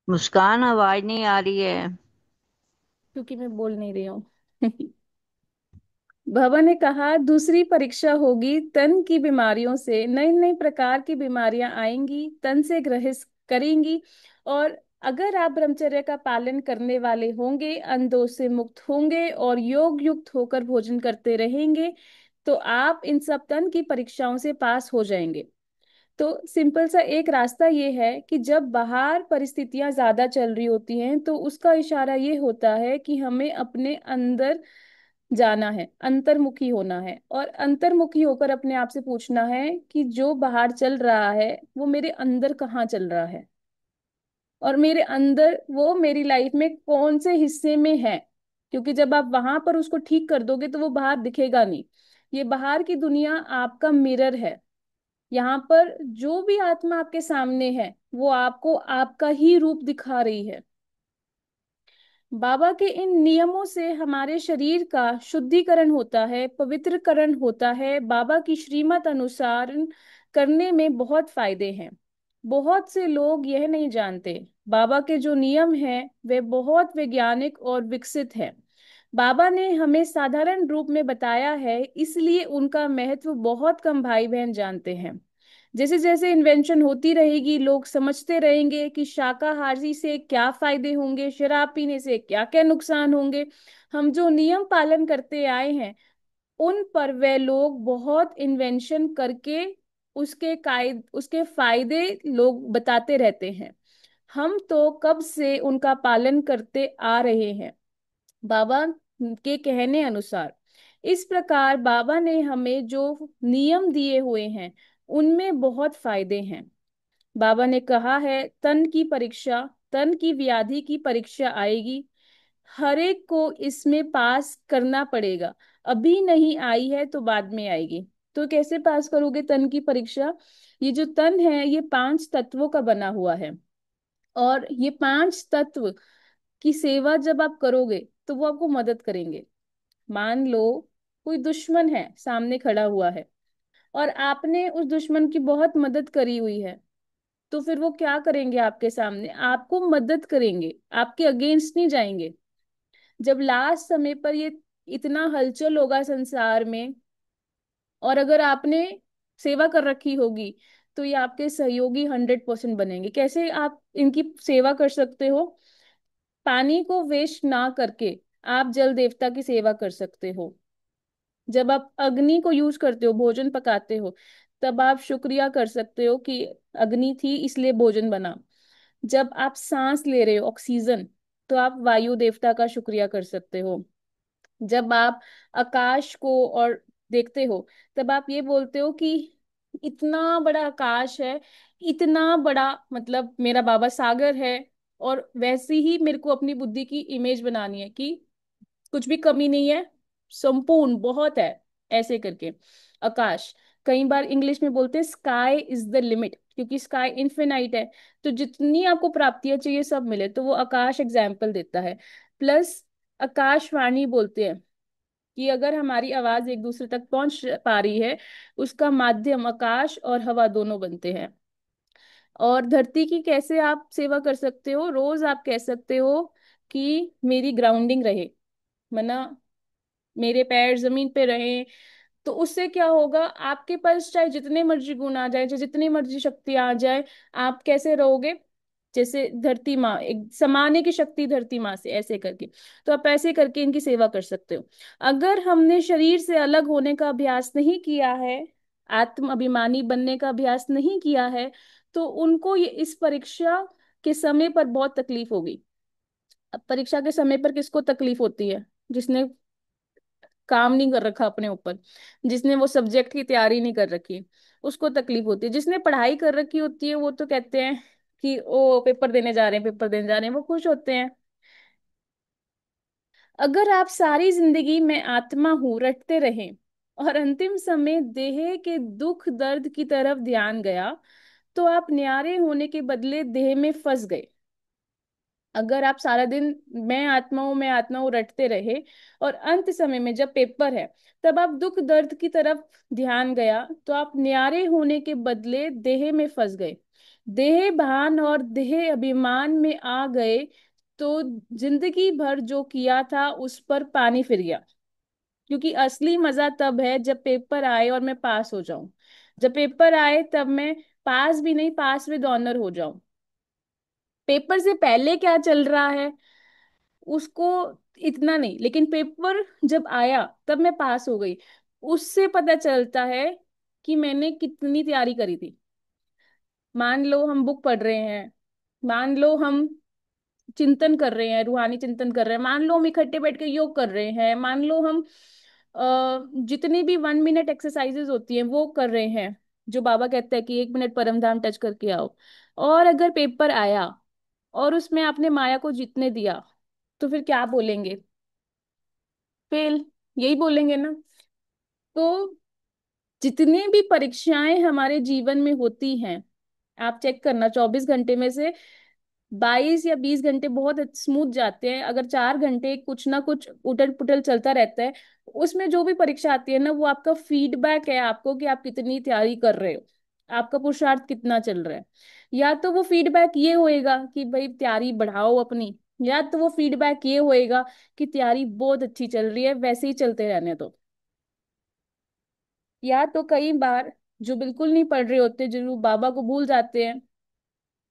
मुस्कान, आवाज नहीं आ रही है। क्योंकि मैं बोल नहीं रही हूँ। भवन ने कहा, दूसरी परीक्षा होगी तन की बीमारियों से। नई नई प्रकार की बीमारियां आएंगी, तन से ग्रसित करेंगी। और अगर आप ब्रह्मचर्य का पालन करने वाले होंगे, अनदोष से मुक्त होंगे और योग युक्त होकर भोजन करते रहेंगे, तो आप इन सब तन की परीक्षाओं से पास हो जाएंगे। तो सिंपल सा एक रास्ता ये है कि जब बाहर परिस्थितियां ज्यादा चल रही होती हैं तो उसका इशारा ये होता है कि हमें अपने अंदर जाना है, अंतर्मुखी होना है, और अंतर्मुखी होकर अपने आप से पूछना है कि जो बाहर चल रहा है वो मेरे अंदर कहाँ चल रहा है, और मेरे अंदर वो मेरी लाइफ में कौन से हिस्से में है। क्योंकि जब आप वहां पर उसको ठीक कर दोगे तो वो बाहर दिखेगा नहीं। ये बाहर की दुनिया आपका मिरर है। यहाँ पर जो भी आत्मा आपके सामने है वो आपको आपका ही रूप दिखा रही है। बाबा के इन नियमों से हमारे शरीर का शुद्धिकरण होता है, पवित्रकरण होता है। बाबा की श्रीमत अनुसार करने में बहुत फायदे हैं। बहुत से लोग यह नहीं जानते, बाबा के जो नियम हैं वे बहुत वैज्ञानिक और विकसित हैं। बाबा ने हमें साधारण रूप में बताया है, इसलिए उनका महत्व बहुत कम भाई बहन जानते हैं। जैसे जैसे इन्वेंशन होती रहेगी, लोग समझते रहेंगे कि शाकाहारी से क्या फायदे होंगे, शराब पीने से क्या क्या नुकसान होंगे। हम जो नियम पालन करते आए हैं उन पर वे लोग बहुत इन्वेंशन करके उसके फायदे लोग बताते रहते हैं। हम तो कब से उनका पालन करते आ रहे हैं, बाबा के कहने अनुसार। इस प्रकार बाबा ने हमें जो नियम दिए हुए हैं उनमें बहुत फायदे हैं। बाबा ने कहा है, तन की परीक्षा, तन की व्याधि की परीक्षा आएगी। हर एक को इसमें पास करना पड़ेगा। अभी नहीं आई है तो बाद में आएगी। तो कैसे पास करोगे तन की परीक्षा? ये जो तन है ये 5 तत्वों का बना हुआ है, और ये 5 तत्व की सेवा जब आप करोगे तो वो आपको मदद करेंगे। मान लो कोई दुश्मन है सामने खड़ा हुआ है, और आपने उस दुश्मन की बहुत मदद करी हुई है, तो फिर वो क्या करेंगे? आपके सामने आपको मदद करेंगे, आपके अगेंस्ट नहीं जाएंगे। जब लास्ट समय पर ये इतना हलचल होगा संसार में, और अगर आपने सेवा कर रखी होगी, तो ये आपके सहयोगी 100% बनेंगे। कैसे आप इनकी सेवा कर सकते हो? पानी को वेस्ट ना करके आप जल देवता की सेवा कर सकते हो। जब आप अग्नि को यूज करते हो, भोजन पकाते हो, तब आप शुक्रिया कर सकते हो कि अग्नि थी इसलिए भोजन बना। जब आप सांस ले रहे हो ऑक्सीजन, तो आप वायु देवता का शुक्रिया कर सकते हो। जब आप आकाश को और देखते हो, तब आप ये बोलते हो कि इतना बड़ा आकाश है, इतना बड़ा, मतलब मेरा बाबा सागर है। और वैसी ही मेरे को अपनी बुद्धि की इमेज बनानी है कि कुछ भी कमी नहीं है, संपूर्ण बहुत है, ऐसे करके। आकाश, कई बार इंग्लिश में बोलते हैं स्काई इज द लिमिट, क्योंकि स्काई इन्फिनाइट है। तो जितनी आपको प्राप्तियां चाहिए सब मिले, तो वो आकाश एग्जाम्पल देता है। प्लस आकाशवाणी बोलते हैं कि अगर हमारी आवाज एक दूसरे तक पहुंच पा रही है, उसका माध्यम आकाश और हवा दोनों बनते हैं। और धरती की कैसे आप सेवा कर सकते हो? रोज आप कह सकते हो कि मेरी ग्राउंडिंग रहे, मना मेरे पैर जमीन पे रहे। तो उससे क्या होगा? आपके पास चाहे जितने मर्जी गुण आ जाए, चाहे जितनी मर्जी शक्ति आ जाए, आप कैसे रहोगे? जैसे धरती माँ, एक समाने की शक्ति धरती माँ से, ऐसे करके। तो आप ऐसे करके इनकी सेवा कर सकते हो। अगर हमने शरीर से अलग होने का अभ्यास नहीं किया है, आत्म अभिमानी बनने का अभ्यास नहीं किया है, तो उनको ये इस परीक्षा के समय पर बहुत तकलीफ होगी। अब परीक्षा के समय पर किसको तकलीफ होती है? जिसने काम नहीं कर रखा अपने ऊपर, जिसने वो सब्जेक्ट की तैयारी नहीं कर रखी, उसको तकलीफ होती है। जिसने पढ़ाई कर रखी होती है वो तो कहते हैं कि ओ पेपर देने जा रहे हैं, पेपर देने जा रहे हैं, वो खुश होते हैं। अगर आप सारी जिंदगी में आत्मा हूं रटते रहें, और अंतिम समय देह के दुख दर्द की तरफ ध्यान गया, तो आप न्यारे होने के बदले देह में फंस गए। अगर आप सारा दिन मैं आत्मा हूँ रटते रहे, और अंत समय में जब पेपर है तब आप दुख दर्द की तरफ ध्यान गया, तो आप न्यारे होने के बदले देह में फंस गए। देह भान और देह अभिमान में आ गए तो जिंदगी भर जो किया था उस पर पानी फिर गया। क्योंकि असली मजा तब है जब पेपर आए और मैं पास हो जाऊं। जब पेपर आए तब मैं पास भी नहीं, पास विद ऑनर हो जाऊं। पेपर से पहले क्या चल रहा है उसको इतना नहीं, लेकिन पेपर जब आया तब मैं पास हो गई। उससे पता चलता है कि मैंने कितनी तैयारी करी थी। मान लो हम बुक पढ़ रहे हैं, मान लो हम चिंतन कर रहे हैं, रूहानी चिंतन कर रहे हैं, मान लो हम इकट्ठे बैठ के योग कर रहे हैं, मान लो हम जितनी भी 1 मिनट एक्सरसाइजेज होती हैं वो कर रहे हैं, जो बाबा कहते हैं कि 1 मिनट परम धाम टच करके आओ। और अगर पेपर आया और उसमें आपने माया को जीतने दिया, तो फिर क्या बोलेंगे? फेल, यही बोलेंगे ना। तो जितनी भी परीक्षाएं हमारे जीवन में होती हैं, आप चेक करना 24 घंटे में से 22 या 20 घंटे बहुत स्मूथ जाते हैं। अगर 4 घंटे कुछ ना कुछ उटल पुटल चलता रहता है, उसमें जो भी परीक्षा आती है ना, वो आपका फीडबैक है आपको कि आप कितनी तैयारी कर रहे हो, आपका पुरुषार्थ कितना चल रहा है। या तो वो फीडबैक ये होएगा कि भाई तैयारी बढ़ाओ अपनी, या तो वो फीडबैक ये होएगा कि तैयारी बहुत अच्छी चल रही है, वैसे ही चलते रहने दो। या तो कई बार जो बिल्कुल नहीं पढ़ रहे होते, जो बाबा को भूल जाते हैं,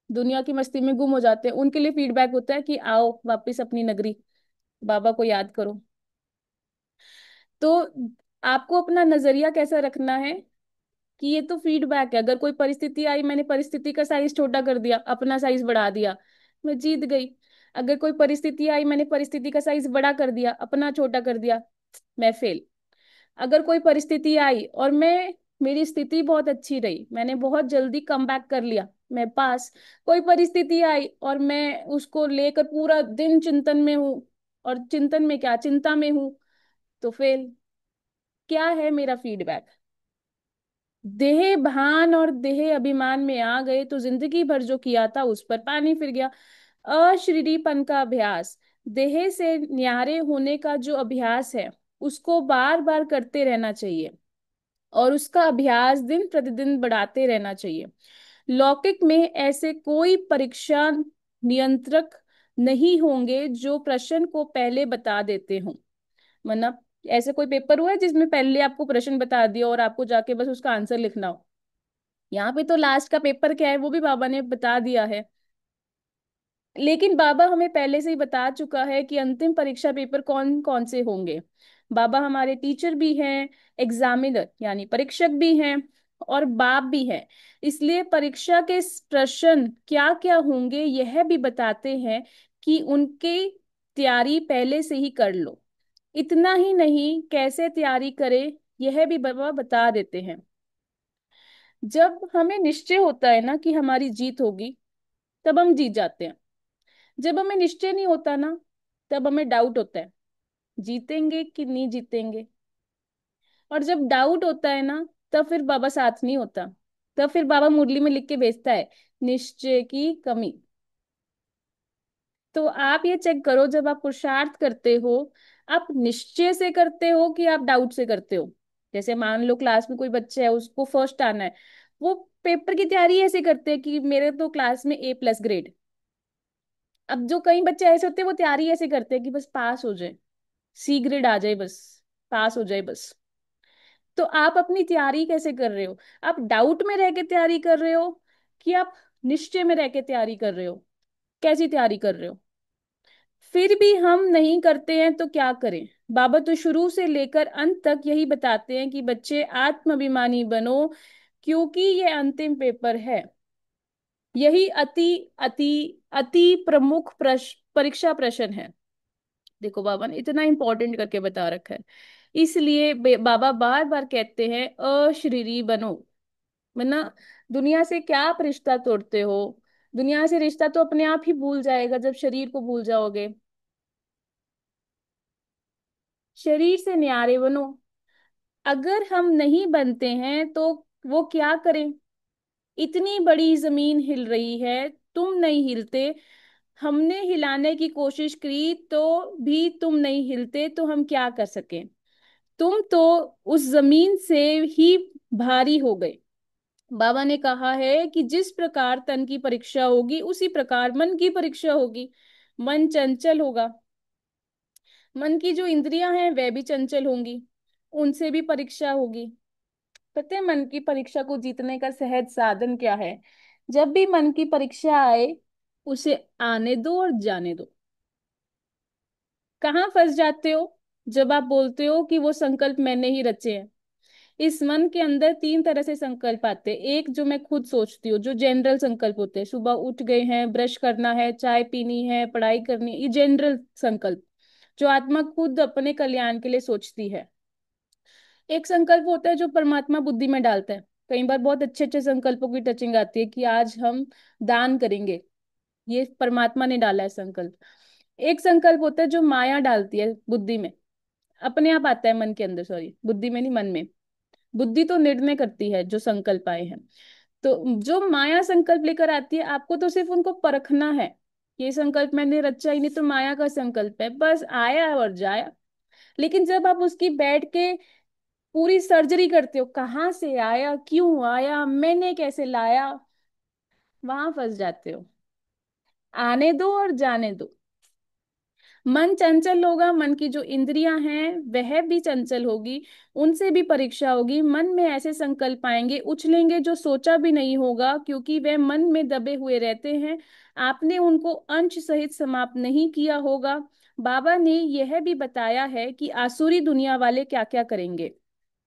दुनिया की मस्ती में गुम हो जाते हैं, उनके लिए फीडबैक होता है कि आओ वापस अपनी नगरी, बाबा को याद करो। तो आपको अपना नजरिया कैसा रखना है कि ये तो फीडबैक है। अगर कोई परिस्थिति आई, मैंने परिस्थिति का साइज छोटा कर दिया, अपना साइज बढ़ा दिया, मैं जीत गई। अगर कोई परिस्थिति आई, मैंने परिस्थिति का साइज बड़ा कर दिया, अपना छोटा कर दिया, मैं फेल। अगर कोई परिस्थिति आई और मेरी स्थिति बहुत अच्छी रही, मैंने बहुत जल्दी कम बैक कर लिया, मैं पास। कोई परिस्थिति आई और मैं उसको लेकर पूरा दिन चिंतन में हूं, और चिंतन में क्या, चिंता में हूं, तो फेल। क्या है मेरा फीडबैक? देह भान और देह अभिमान में आ गए तो जिंदगी भर जो किया था उस पर पानी फिर गया। अशरीरीपन का अभ्यास, देह से न्यारे होने का जो अभ्यास है, उसको बार बार करते रहना चाहिए और उसका अभ्यास दिन प्रतिदिन बढ़ाते रहना चाहिए। लौकिक में ऐसे कोई परीक्षा नियंत्रक नहीं होंगे जो प्रश्न को पहले बता देते हों। मतलब ऐसे कोई पेपर हुआ है जिसमें पहले आपको प्रश्न बता दिया और आपको जाके बस उसका आंसर लिखना हो? यहाँ पे तो लास्ट का पेपर क्या है वो भी बाबा ने बता दिया है। लेकिन बाबा हमें पहले से ही बता चुका है कि अंतिम परीक्षा पेपर कौन कौन से होंगे। बाबा हमारे टीचर भी हैं, एग्जामिनर यानी परीक्षक भी हैं, और बाप भी हैं। इसलिए परीक्षा के प्रश्न क्या क्या होंगे यह भी बताते हैं कि उनकी तैयारी पहले से ही कर लो। इतना ही नहीं, कैसे तैयारी करें यह भी बाबा बता देते हैं। जब हमें निश्चय होता है ना कि हमारी जीत होगी, तब हम जीत जाते हैं। जब हमें निश्चय नहीं होता ना, तब हमें डाउट होता है जीतेंगे कि नहीं जीतेंगे। और जब डाउट होता है ना, तब फिर बाबा साथ नहीं होता। तब फिर बाबा मुरली में लिख के भेजता है, निश्चय की कमी। तो आप ये चेक करो, जब आप पुरुषार्थ करते हो, आप निश्चय से करते हो कि आप डाउट से करते हो? जैसे मान लो क्लास में कोई बच्चा है, उसको फर्स्ट आना है, वो पेपर की तैयारी ऐसे करते हैं कि मेरे तो क्लास में A+ ग्रेड। अब जो कई बच्चे ऐसे होते हैं वो तैयारी ऐसे करते हैं कि बस पास हो जाए, C ग्रेड आ जाए बस, पास हो जाए बस। तो आप अपनी तैयारी कैसे कर रहे हो? आप डाउट में रह के तैयारी कर रहे हो कि आप निश्चय में रह के तैयारी कर रहे हो? कैसी तैयारी कर रहे हो? फिर भी हम नहीं करते हैं तो क्या करें? बाबा तो शुरू से लेकर अंत तक यही बताते हैं कि बच्चे आत्माभिमानी बनो, क्योंकि ये अंतिम पेपर है। यही अति अति अति प्रमुख परीक्षा प्रश्न है। देखो बाबा ने इतना इंपॉर्टेंट करके बता रखा है। इसलिए बाबा बार बार कहते हैं अशरीरी बनो। वरना दुनिया से क्या आप रिश्ता तोड़ते हो? दुनिया से रिश्ता तो अपने आप ही भूल जाएगा जब शरीर को भूल जाओगे। शरीर से न्यारे बनो। अगर हम नहीं बनते हैं तो वो क्या करें? इतनी बड़ी जमीन हिल रही है, तुम नहीं हिलते। हमने हिलाने की कोशिश की तो भी तुम नहीं हिलते, तो हम क्या कर सकें? तुम तो उस जमीन से ही भारी हो गए। बाबा ने कहा है कि जिस प्रकार तन की परीक्षा होगी उसी प्रकार मन की परीक्षा होगी। मन चंचल होगा, मन की जो इंद्रियां हैं वह भी चंचल होंगी, उनसे भी परीक्षा होगी। पता है मन की परीक्षा को जीतने का सहज साधन क्या है? जब भी मन की परीक्षा आए, उसे आने दो और जाने दो। कहाँ फंस जाते हो? जब आप बोलते हो कि वो संकल्प मैंने ही रचे हैं। इस मन के अंदर तीन तरह से संकल्प आते हैं। एक जो मैं खुद सोचती हूँ, जो जनरल संकल्प होते हैं, सुबह उठ गए हैं, ब्रश करना है, चाय पीनी है, पढ़ाई करनी है, ये जनरल संकल्प जो आत्मा खुद अपने कल्याण के लिए सोचती है। एक संकल्प होता है जो परमात्मा बुद्धि में डालता है। कई बार बहुत अच्छे अच्छे संकल्पों की टचिंग आती है कि आज हम दान करेंगे, ये परमात्मा ने डाला है संकल्प। एक संकल्प होता है जो माया डालती है बुद्धि में, अपने आप आता है मन के अंदर, सॉरी बुद्धि में नहीं, मन में। बुद्धि तो निर्णय करती है जो संकल्प आए हैं। तो जो माया संकल्प लेकर आती है, आपको तो सिर्फ उनको परखना है। ये संकल्प मैंने रचा ही नहीं, तो माया का संकल्प है, बस आया और जाया। लेकिन जब आप उसकी बैठ के पूरी सर्जरी करते हो, कहाँ से आया, क्यों आया, मैंने कैसे लाया, वहां फंस जाते हो। आने दो और जाने दो। मन चंचल होगा, मन की जो इंद्रियां हैं वह भी चंचल होगी, उनसे भी परीक्षा होगी। मन में ऐसे संकल्प आएंगे, उछलेंगे, जो सोचा भी नहीं होगा, क्योंकि वह मन में दबे हुए रहते हैं। आपने उनको अंश सहित समाप्त नहीं किया होगा। बाबा ने यह भी बताया है कि आसुरी दुनिया वाले क्या क्या करेंगे,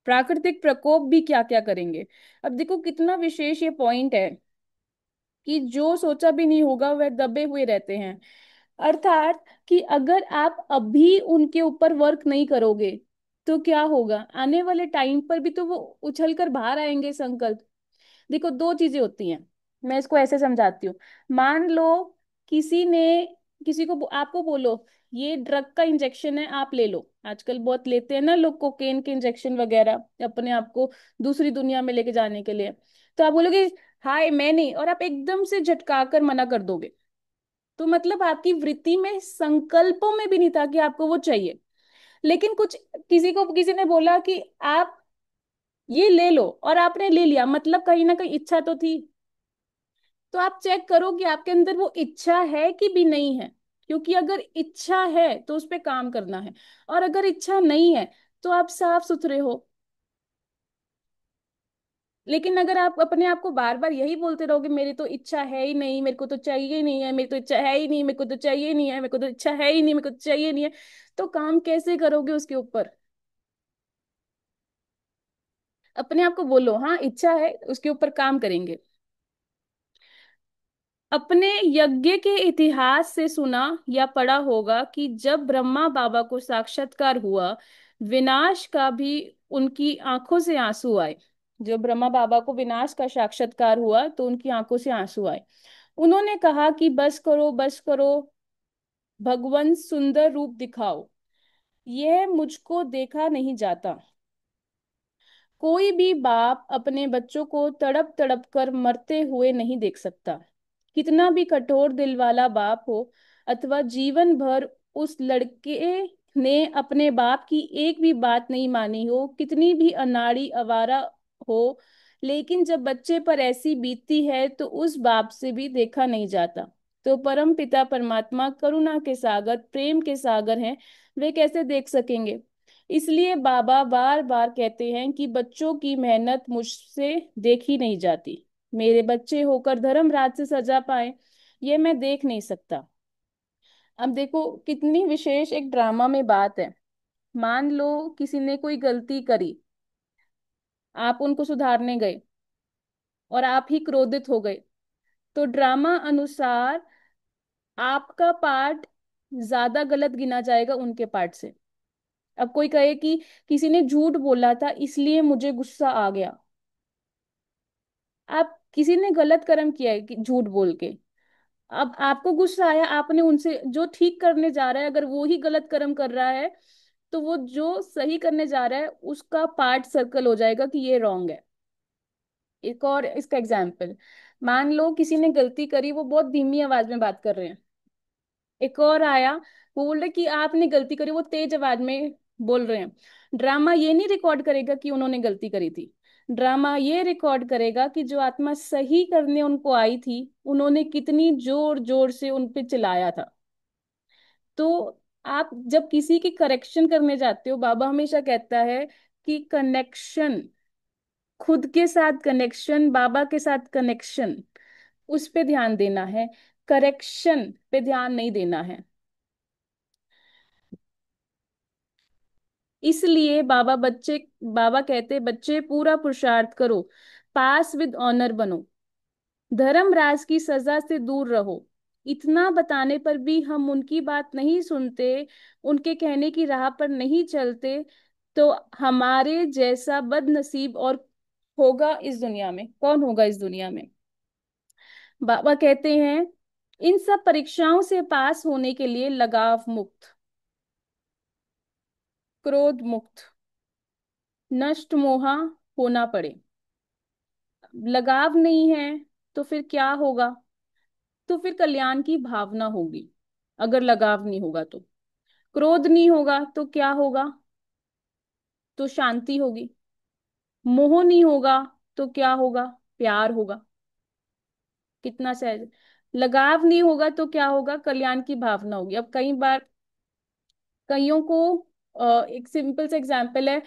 प्राकृतिक प्रकोप भी क्या क्या करेंगे। अब देखो कितना विशेष ये पॉइंट है कि जो सोचा भी नहीं होगा वह दबे हुए रहते हैं। अर्थात कि अगर आप अभी उनके ऊपर वर्क नहीं करोगे तो क्या होगा, आने वाले टाइम पर भी तो वो उछल कर बाहर आएंगे संकल्प। देखो दो चीजें होती हैं, मैं इसको ऐसे समझाती हूँ। मान लो किसी ने, किसी को आपको बोलो ये ड्रग का इंजेक्शन है, आप ले लो। आजकल बहुत लेते हैं ना लोग कोकेन के इंजेक्शन वगैरह अपने आप को दूसरी दुनिया में लेके जाने के लिए। तो आप बोलोगे हाय मैं नहीं, और आप एकदम से झटका कर मना कर दोगे। तो मतलब आपकी वृत्ति में, संकल्पों में भी नहीं था कि आपको वो चाहिए। लेकिन कुछ, किसी को किसी ने बोला कि आप ये ले लो और आपने ले लिया, मतलब कहीं ना कहीं इच्छा तो थी। तो आप चेक करो कि आपके अंदर वो इच्छा है कि भी नहीं है। क्योंकि अगर इच्छा है तो उस पर काम करना है, और अगर इच्छा नहीं है तो आप साफ सुथरे हो। लेकिन अगर आप अपने आप को बार बार यही बोलते रहोगे मेरी तो इच्छा है ही नहीं, मेरे को तो चाहिए ही नहीं है, मेरी तो इच्छा है ही नहीं, मेरे को तो चाहिए ही नहीं है, मेरे को तो इच्छा है ही नहीं, मेरे को तो चाहिए नहीं है, तो काम कैसे करोगे उसके ऊपर? अपने आप को बोलो हाँ इच्छा है, उसके ऊपर काम करेंगे। अपने यज्ञ के इतिहास से सुना या पढ़ा होगा कि जब ब्रह्मा बाबा को साक्षात्कार हुआ, विनाश का भी उनकी आंखों से आंसू आए। जो ब्रह्मा बाबा को विनाश का साक्षात्कार हुआ तो उनकी आंखों से आंसू आए। उन्होंने कहा कि बस करो बस करो, भगवान सुंदर रूप दिखाओ, यह मुझको देखा नहीं जाता। कोई भी बाप अपने बच्चों को तड़प तड़प कर मरते हुए नहीं देख सकता। कितना भी कठोर दिल वाला बाप हो, अथवा जीवन भर उस लड़के ने अपने बाप की एक भी बात नहीं मानी हो, कितनी भी अनाड़ी आवारा हो, लेकिन जब बच्चे पर ऐसी बीतती है तो उस बाप से भी देखा नहीं जाता। तो परम पिता परमात्मा करुणा के सागर, प्रेम के सागर हैं, वे कैसे देख सकेंगे? इसलिए बाबा बार बार कहते हैं कि बच्चों की मेहनत मुझसे देखी नहीं जाती। मेरे बच्चे होकर धर्मराज से सजा पाए, ये मैं देख नहीं सकता। अब देखो कितनी विशेष एक ड्रामा में बात है। मान लो किसी ने कोई गलती करी, आप उनको सुधारने गए और आप ही क्रोधित हो गए, तो ड्रामा अनुसार आपका पार्ट ज्यादा गलत गिना जाएगा उनके पार्ट से। अब कोई कहे कि किसी ने झूठ बोला था इसलिए मुझे गुस्सा आ गया। आप, किसी ने गलत कर्म किया है कि झूठ बोल के, अब आपको गुस्सा आया, आपने उनसे जो ठीक करने जा रहा है अगर वो ही गलत कर्म कर रहा है, तो वो जो सही करने जा रहा है उसका पार्ट सर्कल हो जाएगा कि ये रॉन्ग है। एक और इसका एग्जाम्पल, मान लो किसी ने गलती करी, वो बहुत धीमी आवाज में बात कर रहे हैं, एक और आया, वो बोल रहे कि आपने गलती करी, वो तेज आवाज में बोल रहे हैं। ड्रामा ये नहीं रिकॉर्ड करेगा कि उन्होंने गलती करी थी। ड्रामा ये रिकॉर्ड करेगा कि जो आत्मा सही करने उनको आई थी, उन्होंने कितनी जोर जोर से उन पे चिल्लाया था। तो आप जब किसी की करेक्शन करने जाते हो, बाबा हमेशा कहता है कि कनेक्शन, खुद के साथ कनेक्शन, बाबा के साथ कनेक्शन, उस पे ध्यान देना है, करेक्शन पे ध्यान नहीं देना है। इसलिए बाबा कहते बच्चे पूरा पुरुषार्थ करो, पास विद ऑनर बनो, धर्मराज की सजा से दूर रहो। इतना बताने पर भी हम उनकी बात नहीं सुनते, उनके कहने की राह पर नहीं चलते, तो हमारे जैसा बदनसीब और होगा इस दुनिया में, कौन होगा इस दुनिया में। बाबा कहते हैं इन सब परीक्षाओं से पास होने के लिए लगाव मुक्त, क्रोध मुक्त, नष्ट मोहा होना पड़े। लगाव नहीं है तो फिर क्या होगा? तो फिर कल्याण की भावना होगी। अगर लगाव नहीं होगा तो, क्रोध नहीं होगा तो क्या होगा? तो शांति होगी। मोह नहीं होगा तो क्या होगा? प्यार होगा। कितना सहज। लगाव नहीं होगा तो क्या होगा? कल्याण की भावना होगी। अब कई बार कईयों को एक सिंपल सा एग्जांपल है,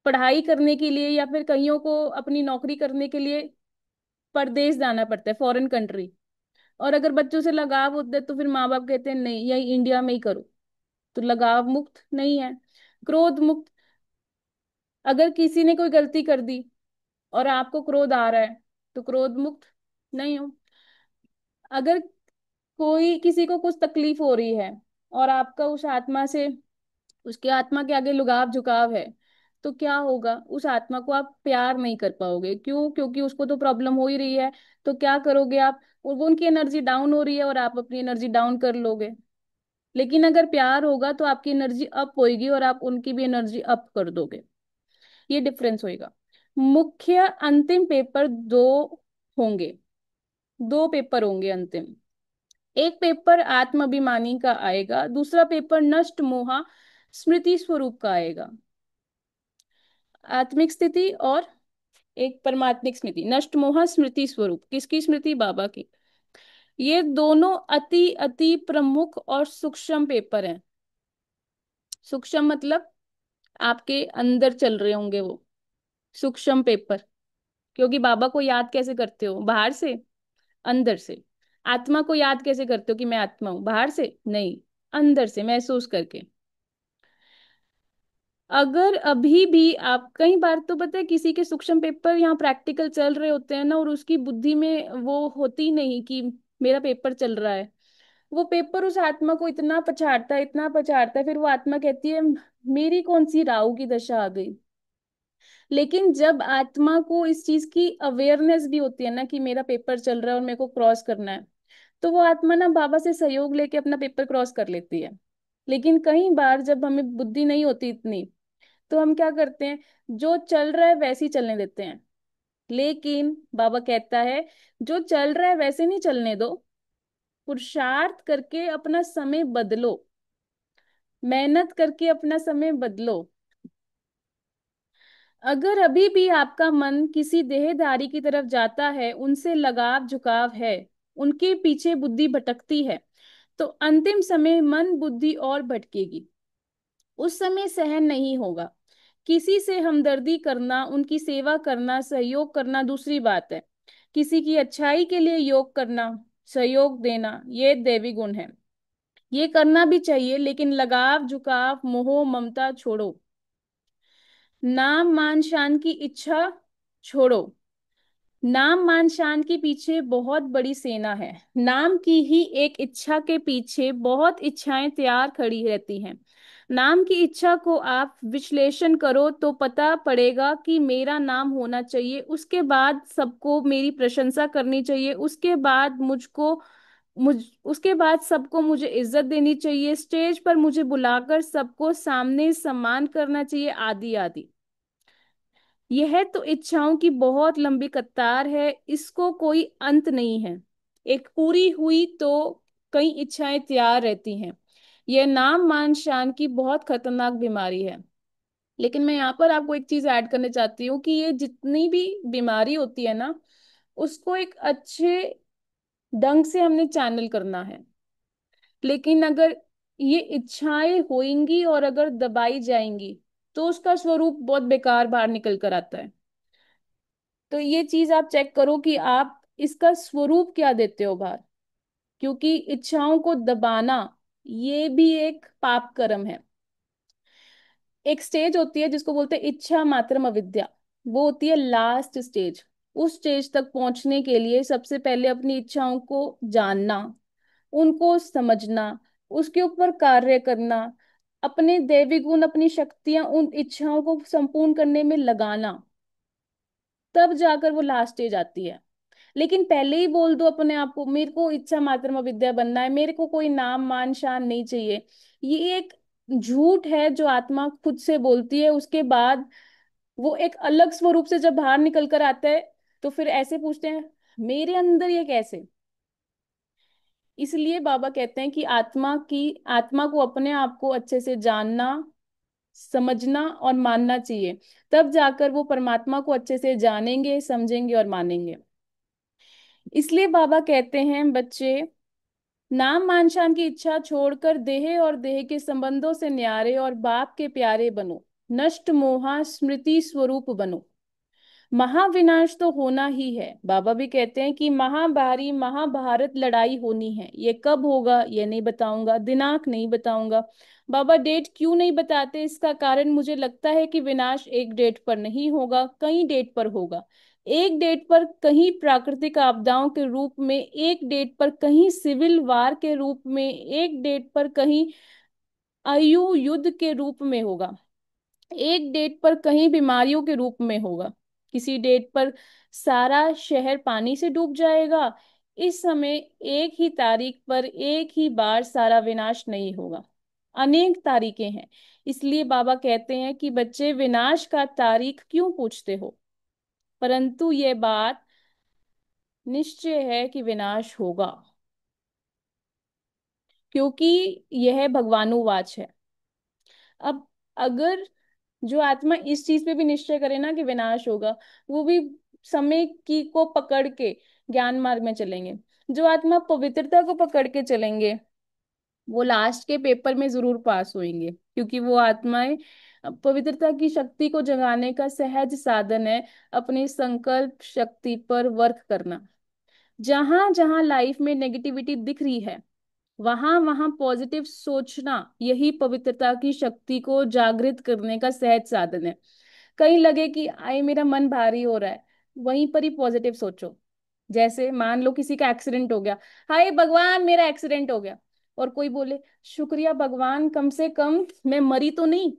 पढ़ाई करने के लिए या फिर कईयों को अपनी नौकरी करने के लिए परदेश जाना पड़ता है, फॉरेन कंट्री। और अगर बच्चों से लगाव होता है तो फिर माँ बाप कहते हैं नहीं, यही इंडिया में ही करो। तो लगाव मुक्त नहीं है। क्रोध मुक्त, अगर किसी ने कोई गलती कर दी और आपको क्रोध आ रहा है तो क्रोध मुक्त नहीं हो। अगर कोई किसी को कुछ तकलीफ हो रही है और आपका उस आत्मा से, उसके आत्मा के आगे लगाव झुकाव है, तो क्या होगा? उस आत्मा को आप प्यार नहीं कर पाओगे। क्यों? क्योंकि उसको तो प्रॉब्लम हो ही रही है। तो क्या करोगे आप? वो उनकी एनर्जी डाउन हो रही है और आप अपनी एनर्जी डाउन कर लोगे। लेकिन अगर प्यार होगा तो आपकी एनर्जी अप होएगी और आप उनकी भी एनर्जी अप कर दोगे। ये डिफरेंस होएगा। मुख्य अंतिम पेपर दो होंगे, दो पेपर होंगे अंतिम। एक पेपर आत्माभिमानी का आएगा, दूसरा पेपर नष्ट मोहा स्मृति स्वरूप का आएगा। आत्मिक स्थिति और एक परमात्मिक स्मृति। नष्ट मोहा स्मृति स्वरूप, किसकी स्मृति? बाबा की। ये दोनों अति अति प्रमुख और सूक्ष्म पेपर हैं। सूक्ष्म मतलब आपके अंदर चल रहे होंगे वो सूक्ष्म पेपर। क्योंकि बाबा को याद कैसे करते हो? बाहर से? अंदर से। आत्मा को याद कैसे करते हो कि मैं आत्मा हूं? बाहर से नहीं, अंदर से महसूस करके। अगर अभी भी आप, कई बार तो पता है किसी के सूक्ष्म पेपर यहाँ प्रैक्टिकल चल रहे होते हैं ना, और उसकी बुद्धि में वो होती नहीं कि मेरा पेपर चल रहा है। वो पेपर उस आत्मा को इतना पछाड़ता है, इतना पछाड़ता है, फिर वो आत्मा कहती है मेरी कौन सी राहु की दशा आ गई। लेकिन जब आत्मा को इस चीज की अवेयरनेस भी होती है ना कि मेरा पेपर चल रहा है और मेरे को क्रॉस करना है, तो वो आत्मा ना बाबा से सहयोग लेके अपना पेपर क्रॉस कर लेती है। लेकिन कई बार जब हमें बुद्धि नहीं होती इतनी, तो हम क्या करते हैं? जो चल रहा है वैसे ही चलने देते हैं। लेकिन बाबा कहता है जो चल रहा है वैसे नहीं चलने दो, पुरुषार्थ करके अपना समय बदलो, मेहनत करके अपना समय बदलो। अगर अभी भी आपका मन किसी देहधारी की तरफ जाता है, उनसे लगाव झुकाव है, उनके पीछे बुद्धि भटकती है, तो अंतिम समय मन बुद्धि और भटकेगी। उस समय सहन नहीं होगा। किसी से हमदर्दी करना, उनकी सेवा करना, सहयोग करना दूसरी बात है। किसी की अच्छाई के लिए योग करना, सहयोग देना, ये दैवी गुण है। ये करना भी चाहिए, लेकिन लगाव झुकाव मोह ममता छोड़ो। नाम मान शान की इच्छा छोड़ो। नाम मान शान के पीछे बहुत बड़ी सेना है। नाम की ही एक इच्छा के पीछे बहुत इच्छाएं तैयार खड़ी रहती हैं। नाम की इच्छा को आप विश्लेषण करो तो पता पड़ेगा कि मेरा नाम होना चाहिए, उसके बाद सबको मेरी प्रशंसा करनी चाहिए, उसके बाद उसके बाद सबको मुझे इज्जत देनी चाहिए, स्टेज पर मुझे बुलाकर सबको सामने सम्मान करना चाहिए, आदि आदि। यह तो इच्छाओं की बहुत लंबी कतार है, इसको कोई अंत नहीं है। एक पूरी हुई तो कई इच्छाएं तैयार रहती हैं। यह नाम मान शान की बहुत खतरनाक बीमारी है। लेकिन मैं यहाँ पर आपको एक चीज ऐड करना चाहती हूँ कि ये जितनी भी बीमारी होती है ना, उसको एक अच्छे ढंग से हमने चैनल करना है। लेकिन अगर ये इच्छाएं होंगी और अगर दबाई जाएंगी तो उसका स्वरूप बहुत बेकार बाहर निकल कर आता है। तो ये चीज आप चेक करो कि आप इसका स्वरूप क्या देते हो बाहर, क्योंकि इच्छाओं को दबाना ये भी एक पाप कर्म है। एक स्टेज होती है जिसको बोलते हैं इच्छा मात्रम अविद्या, वो होती है लास्ट स्टेज। उस स्टेज तक पहुंचने के लिए सबसे पहले अपनी इच्छाओं को जानना, उनको समझना, उसके ऊपर कार्य करना, अपने दैवी गुण अपनी शक्तियां उन इच्छाओं को संपूर्ण करने में लगाना, तब जाकर वो लास्ट स्टेज आती है। लेकिन पहले ही बोल दो अपने आप को मेरे को इच्छा मात्र विद्या बनना है, मेरे को कोई नाम मान शान नहीं चाहिए, ये एक झूठ है जो आत्मा खुद से बोलती है। उसके बाद वो एक अलग स्वरूप से जब बाहर निकल कर आता है तो फिर ऐसे पूछते हैं मेरे अंदर ये कैसे। इसलिए बाबा कहते हैं कि आत्मा को अपने आप को अच्छे से जानना, समझना और मानना चाहिए, तब जाकर वो परमात्मा को अच्छे से जानेंगे, समझेंगे और मानेंगे। इसलिए बाबा कहते हैं बच्चे, नाम मान शान की इच्छा छोड़कर देह और देह के संबंधों से न्यारे और बाप के प्यारे बनो, नष्ट मोहा स्मृति स्वरूप बनो। महाविनाश तो होना ही है। बाबा भी कहते हैं कि महाभारी महाभारत लड़ाई होनी है। ये कब होगा ये नहीं बताऊंगा, दिनांक नहीं बताऊंगा। बाबा डेट क्यों नहीं बताते, इसका कारण मुझे लगता है कि विनाश एक डेट पर नहीं होगा, कई डेट पर होगा। एक डेट पर कहीं प्राकृतिक आपदाओं के रूप में, एक डेट पर कहीं सिविल वार के रूप में, एक डेट पर कहीं आयु युद्ध के रूप में होगा, एक डेट पर कहीं बीमारियों के रूप में होगा, किसी डेट पर सारा शहर पानी से डूब जाएगा। इस समय एक ही तारीख पर एक ही बार सारा विनाश नहीं होगा, अनेक तारीखें हैं। इसलिए बाबा कहते हैं कि बच्चे विनाश का तारीख क्यों पूछते हो, परंतु यह बात निश्चय है कि विनाश होगा, क्योंकि यह भगवानुवाच है। अब अगर जो आत्मा इस चीज पे भी निश्चय करे ना कि विनाश होगा, वो भी समय की को पकड़ के ज्ञान मार्ग में चलेंगे। जो आत्मा पवित्रता को पकड़ के चलेंगे वो लास्ट के पेपर में जरूर पास होंगे, क्योंकि वो आत्माएं पवित्रता की शक्ति को जगाने का सहज साधन है, अपनी संकल्प शक्ति पर वर्क करना। जहां जहां लाइफ में नेगेटिविटी दिख रही है वहां वहां पॉजिटिव सोचना, यही पवित्रता की शक्ति को जागृत करने का सहज साधन है। कहीं लगे कि आई मेरा मन भारी हो रहा है, वहीं पर ही पॉजिटिव सोचो। जैसे मान लो किसी का एक्सीडेंट हो गया, हाय भगवान मेरा एक्सीडेंट हो गया, और कोई बोले शुक्रिया भगवान कम से कम मैं मरी तो नहीं,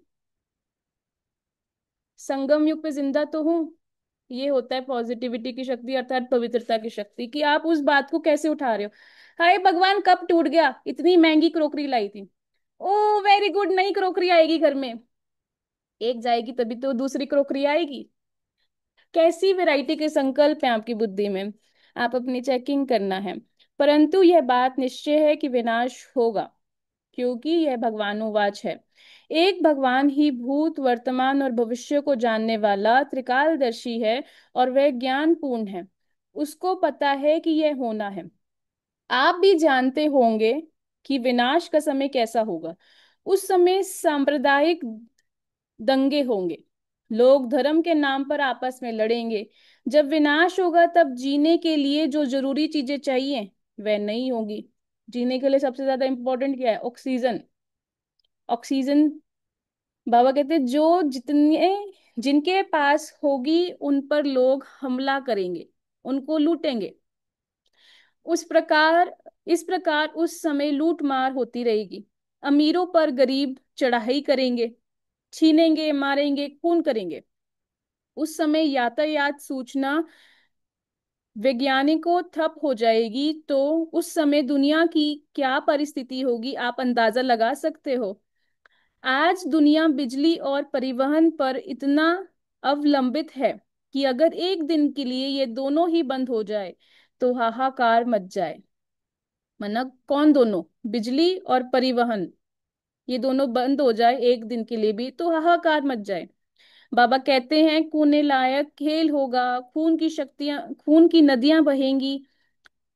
संगम युग पे जिंदा तो हूँ। ये होता है पॉजिटिविटी की शक्ति, अर्थात पवित्रता की शक्ति, कि आप उस बात को कैसे उठा रहे हो। हाय भगवान कप टूट गया, इतनी महंगी क्रोकरी लाई थी, ओ वेरी गुड, नई क्रोकरी आएगी घर में। एक जाएगी तभी तो दूसरी क्रोकरी आएगी। कैसी वैरायटी के संकल्प हैं आपकी बुद्धि में, आप अपनी चेकिंग करना है। परंतु यह बात निश्चय है कि विनाश होगा, क्योंकि यह भगवानुवाच है। एक भगवान ही भूत वर्तमान और भविष्य को जानने वाला त्रिकालदर्शी है, और वह ज्ञान पूर्ण है। उसको पता है कि यह होना है। आप भी जानते होंगे कि विनाश का समय कैसा होगा। उस समय सांप्रदायिक दंगे होंगे, लोग धर्म के नाम पर आपस में लड़ेंगे। जब विनाश होगा तब जीने के लिए जो जरूरी चीजें चाहिए वह नहीं होगी। जीने के लिए सबसे ज्यादा इंपॉर्टेंट क्या है? ऑक्सीजन। ऑक्सीजन, बाबा कहते हैं जो जितने जिनके पास होगी उन पर लोग हमला करेंगे, उनको लूटेंगे। उस प्रकार इस प्रकार उस समय लूट मार होती रहेगी। अमीरों पर गरीब चढ़ाई करेंगे, छीनेंगे, मारेंगे, खून करेंगे। उस समय यातायात सूचना वैज्ञानिकों ठप हो जाएगी, तो उस समय दुनिया की क्या परिस्थिति होगी आप अंदाजा लगा सकते हो। आज दुनिया बिजली और परिवहन पर इतना अवलंबित है कि अगर एक दिन के लिए ये दोनों ही बंद हो जाए तो हाहाकार मच जाए। मतलब कौन दोनों? बिजली और परिवहन। ये दोनों बंद हो जाए एक दिन के लिए भी तो हाहाकार मच जाए। बाबा कहते हैं कूने लायक खेल होगा, खून की शक्तियां, खून की नदियां बहेंगी।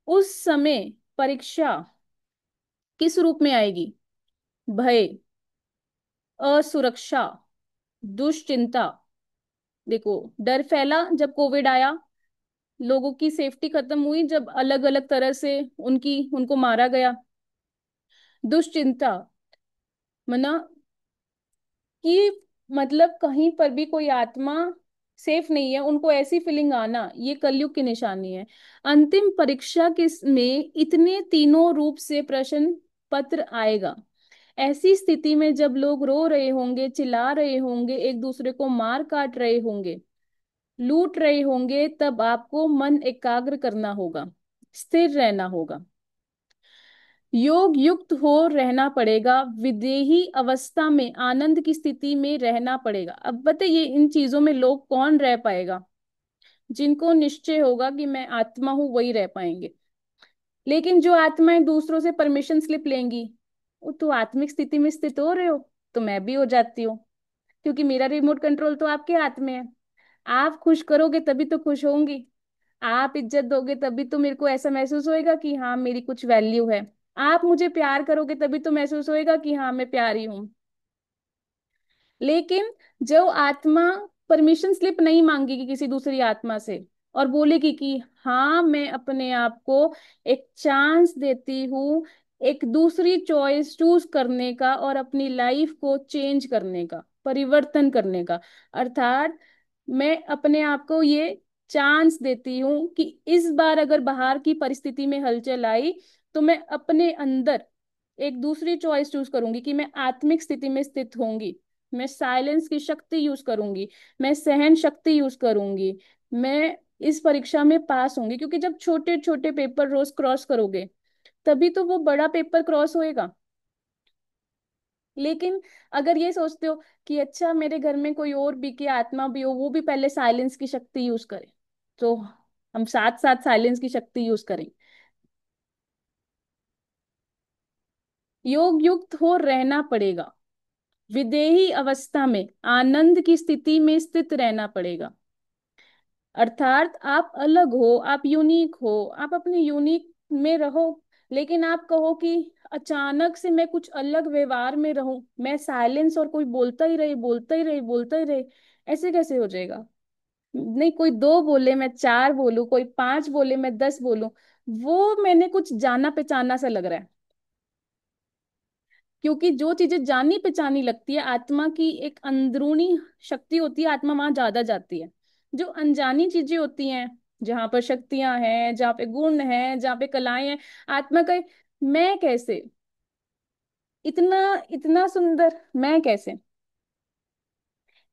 उस समय परीक्षा किस रूप में आएगी? भय, असुरक्षा, दुश्चिंता। देखो, डर फैला जब कोविड आया, लोगों की सेफ्टी खत्म हुई जब अलग अलग तरह से उनको मारा गया। दुश्चिंता मना कि मतलब कहीं पर भी कोई आत्मा सेफ नहीं है, उनको ऐसी फीलिंग आना, ये कलयुग की निशानी है। अंतिम परीक्षा किस में इतने तीनों रूप से प्रश्न पत्र आएगा। ऐसी स्थिति में जब लोग रो रहे होंगे, चिल्ला रहे होंगे, एक दूसरे को मार काट रहे होंगे, लूट रहे होंगे, तब आपको मन एकाग्र करना होगा, स्थिर रहना होगा, योग युक्त हो रहना पड़ेगा, विदेही अवस्था में आनंद की स्थिति में रहना पड़ेगा। अब बताइए इन चीजों में लोग कौन रह पाएगा? जिनको निश्चय होगा कि मैं आत्मा हूं वही रह पाएंगे। लेकिन जो आत्माएं दूसरों से परमिशन स्लिप लेंगी, वो तो आत्मिक स्थिति में स्थित हो रहे हो, तो मैं भी हो जाती हूँ, क्योंकि मेरा रिमोट कंट्रोल तो आपके हाथ में है। आप खुश करोगे तभी तो खुश होंगी, आप इज्जत दोगे तभी तो मेरे को ऐसा महसूस होएगा कि हाँ मेरी कुछ वैल्यू है। आप मुझे प्यार करोगे तभी तो महसूस होएगा कि हाँ मैं प्यारी हूं। लेकिन जो आत्मा परमिशन स्लिप नहीं मांगेगी किसी दूसरी आत्मा से, और बोलेगी कि हाँ मैं अपने आप को एक चांस देती हूँ, एक दूसरी चॉइस चूज करने का और अपनी लाइफ को चेंज करने का, परिवर्तन करने का, अर्थात मैं अपने आप को ये चांस देती हूँ कि इस बार अगर बाहर की परिस्थिति में हलचल आई तो मैं अपने अंदर एक दूसरी चॉइस चूज करूंगी कि मैं आत्मिक स्थिति में स्थित होंगी, मैं साइलेंस की शक्ति यूज करूंगी, मैं सहन शक्ति यूज करूंगी, मैं इस परीक्षा में पास होंगी, क्योंकि जब छोटे छोटे पेपर रोज क्रॉस करोगे तभी तो वो बड़ा पेपर क्रॉस होएगा। लेकिन अगर ये सोचते हो कि अच्छा मेरे घर में कोई और भी की आत्मा भी हो, वो भी पहले साइलेंस की शक्ति यूज करे, तो हम साथ साथ साइलेंस की शक्ति यूज करें। योग युक्त हो रहना पड़ेगा, विदेही अवस्था में आनंद की स्थिति में स्थित रहना पड़ेगा। अर्थात आप अलग हो, आप यूनिक हो, आप अपने यूनिक में रहो। लेकिन आप कहो कि अचानक से मैं कुछ अलग व्यवहार में रहूं, मैं साइलेंस और कोई बोलता ही रहे, बोलता ही रहे, बोलता ही रहे, ऐसे कैसे हो जाएगा? नहीं, कोई दो बोले मैं चार बोलूं, कोई पांच बोले मैं दस बोलूं, वो मैंने कुछ जाना पहचाना सा लग रहा है। क्योंकि जो चीजें जानी पहचानी लगती है, आत्मा की एक अंदरूनी शक्ति होती है, आत्मा वहां ज्यादा जाती है। जो अनजानी चीजें होती हैं, जहां पर शक्तियां हैं, जहां पे गुण हैं, जहां पे कलाएं हैं, आत्मा का मैं कैसे, इतना इतना सुंदर मैं कैसे।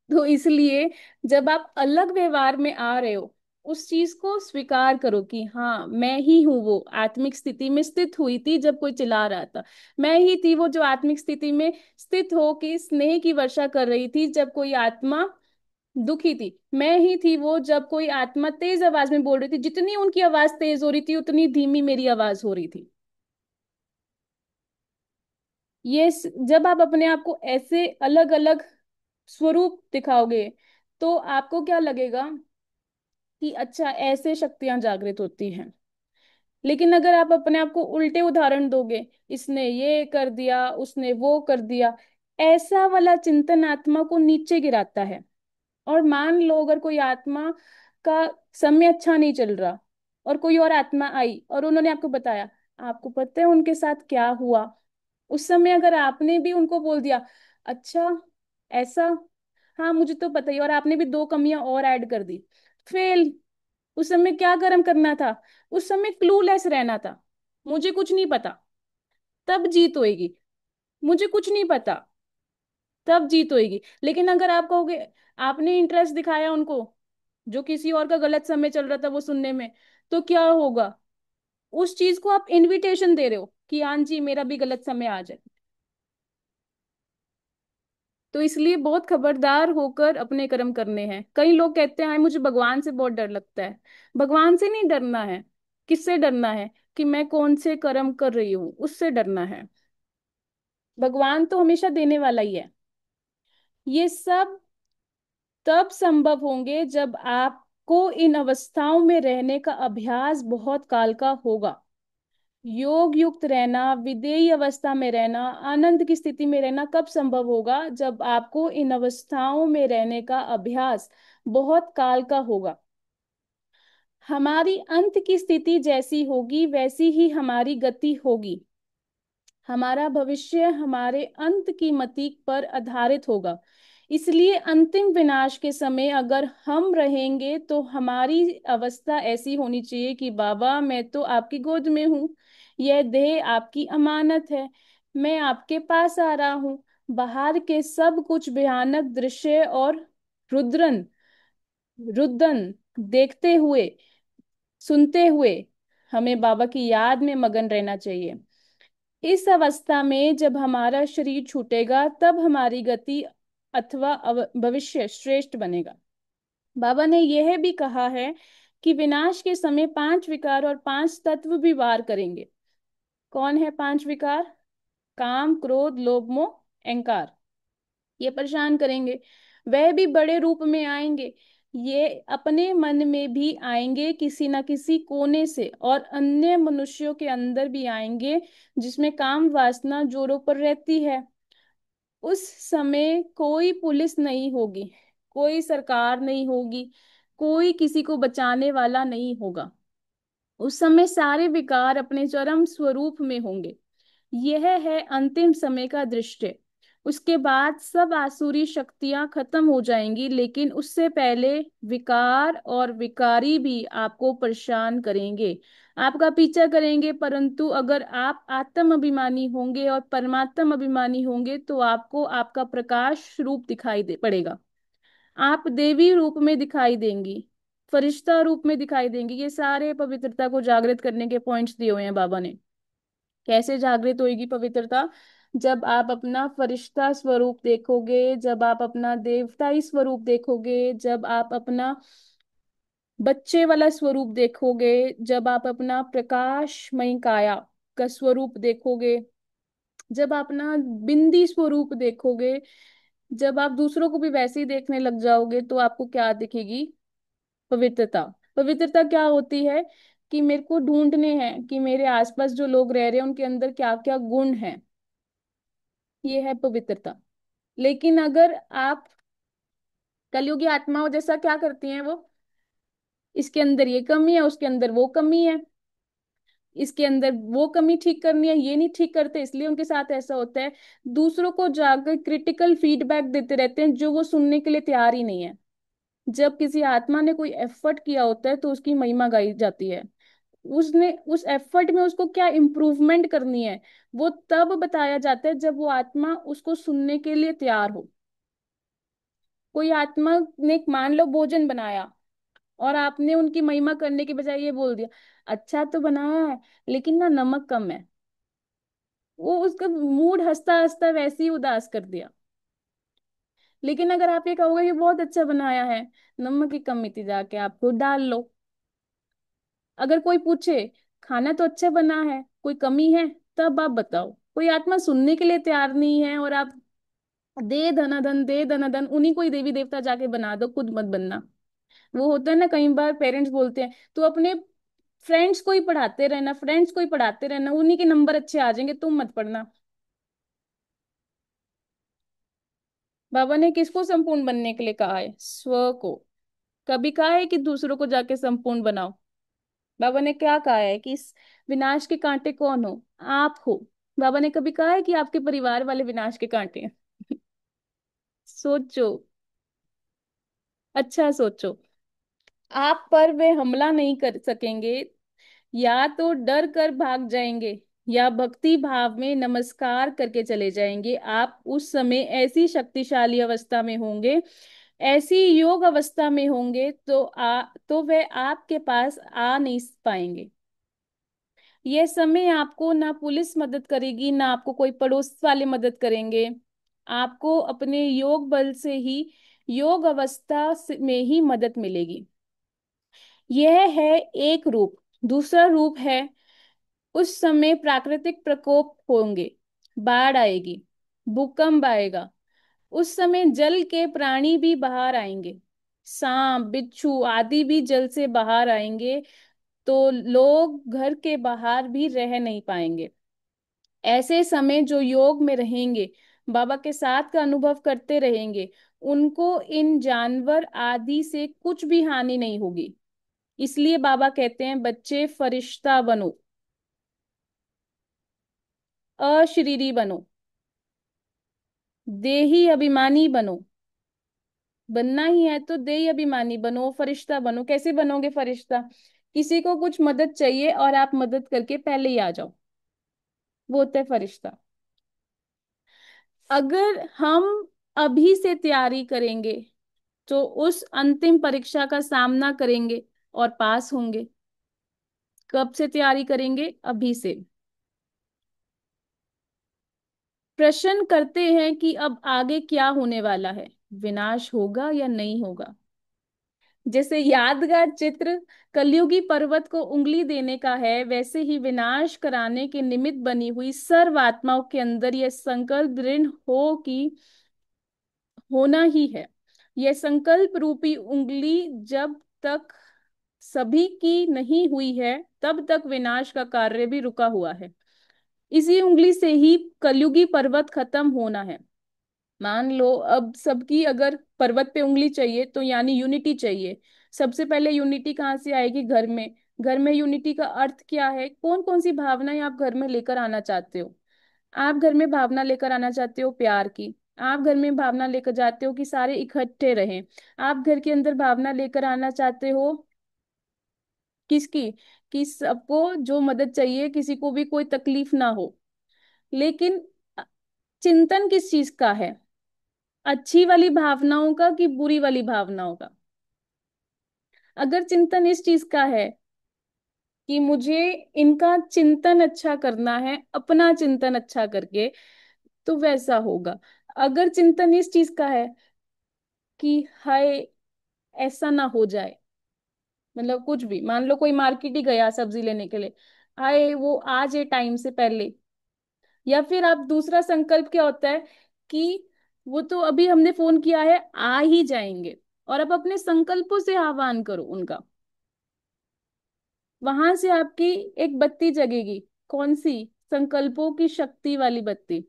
तो इसलिए जब आप अलग व्यवहार में आ रहे हो, उस चीज को स्वीकार करो कि हाँ मैं ही हूं वो आत्मिक स्थिति में स्थित हुई थी जब कोई चिल्ला रहा था, मैं ही थी वो जो आत्मिक स्थिति में स्थित हो के स्नेह की वर्षा कर रही थी जब कोई आत्मा दुखी थी, मैं ही थी वो जब कोई आत्मा तेज आवाज में बोल रही थी, जितनी उनकी आवाज तेज हो रही थी उतनी धीमी मेरी आवाज हो रही थी। जब आप अपने आप को ऐसे अलग अलग स्वरूप दिखाओगे तो आपको क्या लगेगा कि अच्छा ऐसे शक्तियां जागृत होती हैं। लेकिन अगर आप अपने आप को उल्टे उदाहरण दोगे, इसने ये कर दिया, उसने वो कर दिया, ऐसा वाला चिंतन आत्मा को नीचे गिराता है। और मान लो अगर कोई आत्मा का समय अच्छा नहीं चल रहा और कोई और आत्मा आई और उन्होंने आपको बताया, आपको पता है उनके साथ क्या हुआ, उस समय अगर आपने भी उनको बोल दिया अच्छा ऐसा, हाँ मुझे तो पता ही, और आपने भी दो कमियां और ऐड कर दी, फेल। उस समय क्या कर्म करना था? उस समय क्लूलेस रहना था, मुझे कुछ नहीं पता, तब जीत होएगी। मुझे कुछ नहीं पता, तब जीत होएगी। लेकिन अगर आप कहोगे, आपने इंटरेस्ट दिखाया उनको, जो किसी और का गलत समय चल रहा था वो सुनने में, तो क्या होगा? उस चीज को आप इनविटेशन दे रहे हो कि हाँ जी मेरा भी गलत समय आ जाए। तो इसलिए बहुत खबरदार होकर अपने कर्म करने हैं। कई लोग कहते हैं "हाय, मुझे भगवान से बहुत डर लगता है"। भगवान से नहीं डरना है। किससे डरना है? कि मैं कौन से कर्म कर रही हूँ, उससे डरना है। भगवान तो हमेशा देने वाला ही है। ये सब तब संभव होंगे जब आपको इन अवस्थाओं में रहने का अभ्यास बहुत काल का होगा। योग युक्त रहना, विदेही अवस्था में रहना, आनंद की स्थिति में रहना कब संभव होगा? जब आपको इन अवस्थाओं में रहने का अभ्यास बहुत काल का होगा। हमारी अंत की स्थिति जैसी होगी वैसी ही हमारी गति होगी। हमारा भविष्य हमारे अंत की मति पर आधारित होगा। इसलिए अंतिम विनाश के समय अगर हम रहेंगे तो हमारी अवस्था ऐसी होनी चाहिए कि बाबा मैं तो आपकी गोद में हूँ, यह देह आपकी अमानत है, मैं आपके पास आ रहा हूँ। बाहर के सब कुछ भयानक दृश्य और रुद्रन रुदन देखते हुए, सुनते हुए हमें बाबा की याद में मगन रहना चाहिए। इस अवस्था में जब हमारा शरीर छूटेगा तब हमारी गति अथवा भविष्य श्रेष्ठ बनेगा। बाबा ने यह भी कहा है कि विनाश के समय 5 विकार और 5 तत्व भी वार करेंगे। कौन है 5 विकार? काम, क्रोध, लोभ, मोह, अहंकार। ये परेशान करेंगे। वह भी बड़े रूप में आएंगे। ये अपने मन में भी आएंगे किसी ना किसी कोने से, और अन्य मनुष्यों के अंदर भी आएंगे जिसमें काम वासना जोरों पर रहती है। उस समय कोई पुलिस नहीं होगी, कोई सरकार नहीं होगी, कोई किसी को बचाने वाला नहीं होगा। उस समय सारे विकार अपने चरम स्वरूप में होंगे। यह है अंतिम समय का दृश्य। उसके बाद सब आसुरी शक्तियां खत्म हो जाएंगी, लेकिन उससे पहले विकार और विकारी भी आपको परेशान करेंगे, आपका पीछा करेंगे। परंतु अगर आप आत्म अभिमानी होंगे और परमात्म अभिमानी होंगे तो आपको आपका प्रकाश रूप दिखाई दे पड़ेगा। आप देवी रूप में दिखाई देंगी, फरिश्ता रूप में दिखाई देंगी। ये सारे पवित्रता को जागृत करने के पॉइंट्स दिए हुए हैं बाबा ने। कैसे जागृत होगी पवित्रता? जब आप अपना फरिश्ता स्वरूप देखोगे, जब आप अपना देवताई स्वरूप देखोगे, जब आप अपना बच्चे वाला स्वरूप देखोगे, जब आप अपना प्रकाशमय काया का स्वरूप देखोगे, जब आप अपना बिंदी स्वरूप देखोगे, जब आप दूसरों को भी वैसे ही देखने लग जाओगे तो आपको क्या दिखेगी? पवित्रता। पवित्रता क्या होती है? कि मेरे को ढूंढने हैं कि मेरे आसपास जो लोग रह रहे हैं उनके अंदर क्या क्या गुण हैं। ये है पवित्रता। लेकिन अगर आप कलयुगी आत्माओं जैसा क्या करती हैं वो, इसके अंदर ये कमी है, उसके अंदर वो कमी है, इसके अंदर वो कमी ठीक करनी है, ये नहीं ठीक करते, इसलिए उनके साथ ऐसा होता है। दूसरों को जाकर क्रिटिकल फीडबैक देते रहते हैं जो वो सुनने के लिए तैयार ही नहीं है। जब किसी आत्मा ने कोई एफर्ट किया होता है तो उसकी महिमा गाई जाती है। उसने उस एफर्ट में उसको क्या इम्प्रूवमेंट करनी है वो तब बताया जाता है जब वो आत्मा उसको सुनने के लिए तैयार हो। कोई आत्मा ने मान लो भोजन बनाया और आपने उनकी महिमा करने के बजाय ये बोल दिया, अच्छा तो बनाया है लेकिन ना नमक कम है, वो उसका मूड हंसता हंसता वैसे ही उदास कर दिया। लेकिन अगर आप ये कहोगे कि बहुत अच्छा बनाया है, नमक की कमी थी, जाके आप खुद डाल लो। अगर कोई पूछे खाना तो अच्छा बना है, कोई कमी है, तब आप बताओ। कोई आत्मा सुनने के लिए तैयार नहीं है और आप दे धनाधन दे धनाधन उन्हीं को ही देवी देवता जाके बना दो, खुद मत बनना। वो होता है ना, कई बार पेरेंट्स बोलते हैं तो अपने फ्रेंड्स को ही पढ़ाते रहना, फ्रेंड्स को ही पढ़ाते रहना, उन्हीं के नंबर अच्छे आ जाएंगे, तुम मत पढ़ना। बाबा ने किसको संपूर्ण बनने के लिए कहा है? स्व को। कभी कहा है कि दूसरों को जाके संपूर्ण बनाओ? बाबा ने क्या कहा है कि इस विनाश के कांटे कौन हो? आप हो। बाबा ने कभी कहा है कि आपके परिवार वाले विनाश के कांटे हैं? सोचो, अच्छा सोचो। आप पर वे हमला नहीं कर सकेंगे, या तो डर कर भाग जाएंगे या भक्ति भाव में नमस्कार करके चले जाएंगे। आप उस समय ऐसी शक्तिशाली अवस्था में होंगे, ऐसी योग अवस्था में होंगे तो वे आपके पास आ नहीं पाएंगे। यह समय आपको ना पुलिस मदद करेगी, ना आपको कोई पड़ोस वाले मदद करेंगे। आपको अपने योग बल से ही, योग अवस्था में ही मदद मिलेगी। यह है एक रूप। दूसरा रूप है, उस समय प्राकृतिक प्रकोप होंगे, बाढ़ आएगी, भूकंप आएगा। उस समय जल के प्राणी भी बाहर आएंगे, सांप बिच्छू आदि भी जल से बाहर आएंगे। तो लोग घर के बाहर भी रह नहीं पाएंगे। ऐसे समय जो योग में रहेंगे, बाबा के साथ का अनुभव करते रहेंगे, उनको इन जानवर आदि से कुछ भी हानि नहीं होगी। इसलिए बाबा कहते हैं बच्चे फरिश्ता बनो, अशरीरी बनो, देही अभिमानी बनो। बनना ही है तो देही अभिमानी बनो, फरिश्ता बनो। कैसे बनोगे फरिश्ता? किसी को कुछ मदद चाहिए और आप मदद करके पहले ही आ जाओ, वो होता है फरिश्ता। अगर हम अभी से तैयारी करेंगे तो उस अंतिम परीक्षा का सामना करेंगे और पास होंगे। कब से तैयारी करेंगे? अभी से। प्रश्न करते हैं कि अब आगे क्या होने वाला है, विनाश होगा या नहीं होगा। जैसे यादगार चित्र कलयुगी पर्वत को उंगली देने का है, वैसे ही विनाश कराने के निमित्त बनी हुई सर्व आत्माओं के अंदर यह संकल्प दृढ़ हो कि होना ही है। यह संकल्प रूपी उंगली जब तक सभी की नहीं हुई है, तब तक विनाश का कार्य भी रुका हुआ है। इसी उंगली से ही कलयुगी पर्वत खत्म होना है। मान लो अब सबकी अगर पर्वत पे उंगली चाहिए तो यानी यूनिटी चाहिए। सबसे पहले यूनिटी कहाँ से आएगी? घर में। घर में यूनिटी का अर्थ क्या है? कौन कौन सी भावनाएं आप घर में लेकर आना चाहते हो? आप घर में भावना लेकर आना चाहते हो प्यार की। आप घर में भावना लेकर जाते हो कि सारे इकट्ठे रहें। आप घर के अंदर भावना लेकर आना चाहते हो किसकी? कि सबको जो मदद चाहिए, किसी को भी कोई तकलीफ ना हो। लेकिन चिंतन किस चीज का है? अच्छी वाली भावनाओं का कि बुरी वाली भावनाओं का? अगर चिंतन इस चीज का है कि मुझे इनका चिंतन अच्छा करना है, अपना चिंतन अच्छा करके, तो वैसा होगा। अगर चिंतन इस चीज का है कि हाय ऐसा ना हो जाए, मतलब कुछ भी, मान लो कोई मार्केट ही गया सब्जी लेने के लिए, हाय वो आ जाए टाइम से पहले। या फिर आप दूसरा संकल्प क्या होता है कि वो तो अभी हमने फोन किया है आ ही जाएंगे, और अब अपने संकल्पों से आह्वान करो उनका। वहां से आपकी एक बत्ती जगेगी। कौन सी? संकल्पों की शक्ति वाली बत्ती।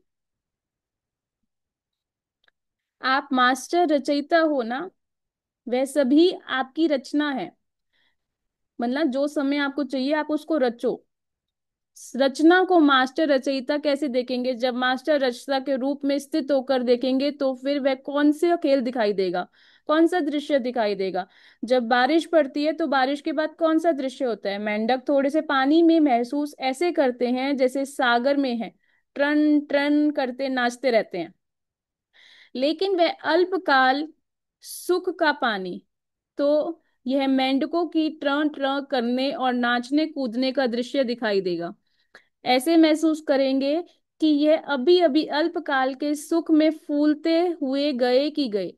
आप मास्टर रचयिता हो ना, वह सभी आपकी रचना है। मतलब जो समय आपको चाहिए आप उसको रचो। रचना को मास्टर रचयिता कैसे देखेंगे? जब मास्टर रचयिता के रूप में स्थित होकर देखेंगे तो फिर वह कौन सा खेल दिखाई देगा, कौन सा दृश्य दिखाई देगा? जब बारिश पड़ती है तो बारिश के बाद कौन सा दृश्य होता है? मेंढक थोड़े से पानी में महसूस ऐसे करते हैं जैसे सागर में है, ट्रन ट्रन करते नाचते रहते हैं। लेकिन वह अल्पकाल सुख का पानी, तो यह मेंढकों की ट्रन ट्रन करने और नाचने कूदने का दृश्य दिखाई देगा। ऐसे महसूस करेंगे कि यह अभी अभी अल्पकाल के सुख में फूलते हुए गए कि गए।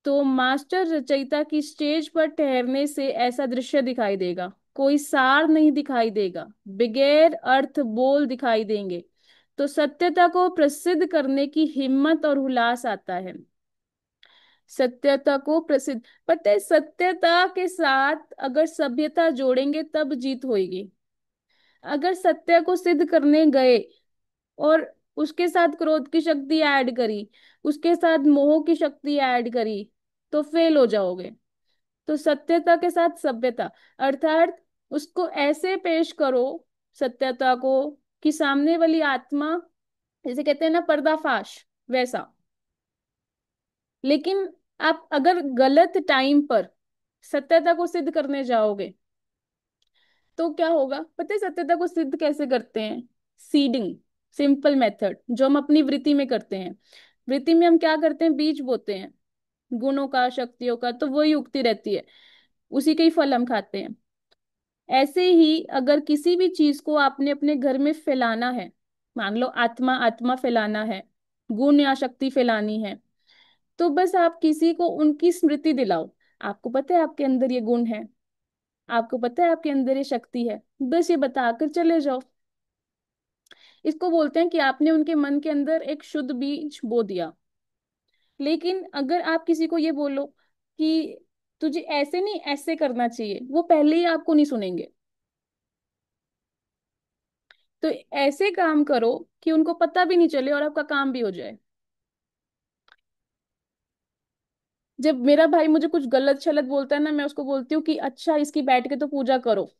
तो मास्टर रचयिता की स्टेज पर ठहरने से ऐसा दृश्य दिखाई देगा। कोई सार नहीं दिखाई देगा, बगैर अर्थ बोल दिखाई देंगे। तो सत्यता को प्रसिद्ध करने की हिम्मत और उल्लास आता है। सत्यता को प्रसिद्ध, पता है सत्यता के साथ अगर सभ्यता जोड़ेंगे तब जीत होगी। अगर सत्य को सिद्ध करने गए और उसके साथ क्रोध की शक्ति ऐड करी, उसके साथ मोह की शक्ति ऐड करी, तो फेल हो जाओगे। तो सत्यता के साथ सभ्यता, अर्थात उसको ऐसे पेश करो सत्यता को कि सामने वाली आत्मा, जैसे कहते हैं ना पर्दाफाश, वैसा। लेकिन आप अगर गलत टाइम पर सत्यता को सिद्ध करने जाओगे तो क्या होगा? पता है सत्यता को सिद्ध कैसे करते हैं? सीडिंग, सिंपल मेथड जो हम अपनी वृत्ति में करते हैं। वृत्ति में हम क्या करते हैं? बीज बोते हैं गुणों का, शक्तियों का, तो वही उगती रहती है, उसी के ही फल हम खाते हैं। ऐसे ही अगर किसी भी चीज को आपने अपने घर में फैलाना है, मान लो आत्मा आत्मा फैलाना है, गुण या शक्ति फैलानी है, तो बस आप किसी को उनकी स्मृति दिलाओ। आपको पता है आपके अंदर ये गुण है, आपको पता है आपके अंदर ये शक्ति है, बस ये बताकर चले जाओ। इसको बोलते हैं कि आपने उनके मन के अंदर एक शुद्ध बीज बो दिया। लेकिन अगर आप किसी को ये बोलो कि तुझे ऐसे नहीं ऐसे करना चाहिए, वो पहले ही आपको नहीं सुनेंगे। तो ऐसे काम करो कि उनको पता भी नहीं चले और आपका काम भी हो जाए। जब मेरा भाई मुझे कुछ गलत छलत बोलता है ना, मैं उसको बोलती हूँ कि अच्छा इसकी बैठ के तो पूजा करो,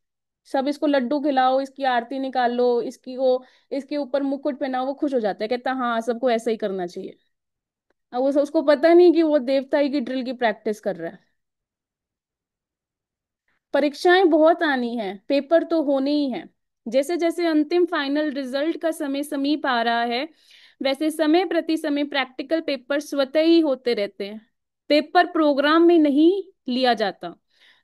सब इसको लड्डू खिलाओ, इसकी आरती निकाल लो, इसकी वो इसके ऊपर मुकुट पहनाओ, वो खुश हो जाता है, कहता हाँ सबको ऐसा ही करना चाहिए। अब वो उसको पता नहीं कि वो देवता ही की ड्रिल की प्रैक्टिस कर रहा है। परीक्षाएं बहुत आनी है, पेपर तो होने ही है। जैसे जैसे अंतिम फाइनल रिजल्ट का समय समीप आ रहा है, वैसे समय प्रति समय प्रैक्टिकल पेपर स्वतः ही होते रहते हैं। पेपर प्रोग्राम में नहीं लिया जाता,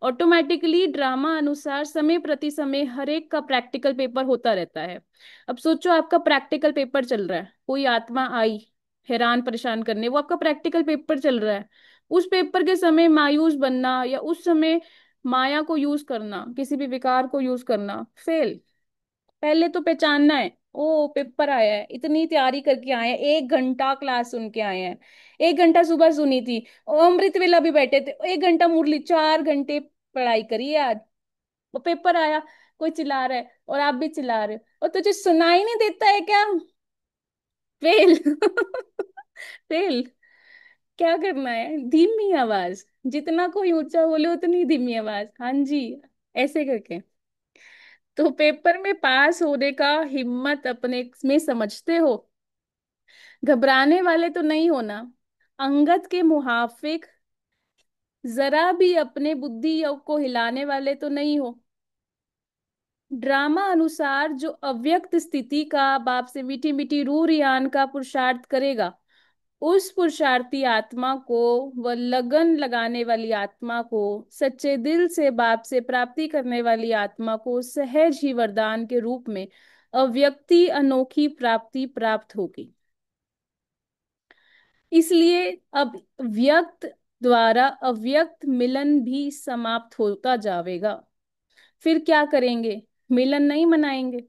ऑटोमेटिकली ड्रामा अनुसार समय प्रति समय हर एक का प्रैक्टिकल पेपर होता रहता है। अब सोचो आपका प्रैक्टिकल पेपर चल रहा है, कोई आत्मा आई हैरान परेशान करने, वो आपका प्रैक्टिकल पेपर चल रहा है। उस पेपर के समय मायूस बनना या उस समय माया को यूज करना, किसी भी विकार को यूज करना, फेल। पहले तो पहचानना है, ओ पेपर आया है, इतनी तैयारी करके आए हैं, 1 घंटा क्लास सुन के आए हैं, 1 घंटा सुबह सुनी थी, और अमृत वेला भी बैठे थे, 1 घंटा मुरली, 4 घंटे पढ़ाई करी आज। वो पेपर आया, कोई चिल्ला रहा है और आप भी चिल्ला रहे हो, और तुझे सुनाई नहीं देता है क्या? फेल। फेल। क्या करना है, धीमी आवाज, जितना कोई ऊंचा बोले उतनी धीमी आवाज, हाँ जी, ऐसे करके। तो पेपर में पास होने का हिम्मत अपने में समझते हो, घबराने वाले तो नहीं होना, अंगद के मुहाफिक जरा भी अपने बुद्धि को हिलाने वाले तो नहीं हो। ड्रामा अनुसार जो अव्यक्त स्थिति का बाप से मीठी मीठी रूह रियान का पुरुषार्थ करेगा, उस पुरुषार्थी आत्मा को, व लगन लगाने वाली आत्मा को, सच्चे दिल से बाप से प्राप्ति करने वाली आत्मा को सहज ही वरदान के रूप में अव्यक्ति अनोखी प्राप्ति प्राप्त होगी। इसलिए अब व्यक्त द्वारा अव्यक्त मिलन भी समाप्त होता जाएगा। फिर क्या करेंगे? मिलन नहीं मनाएंगे।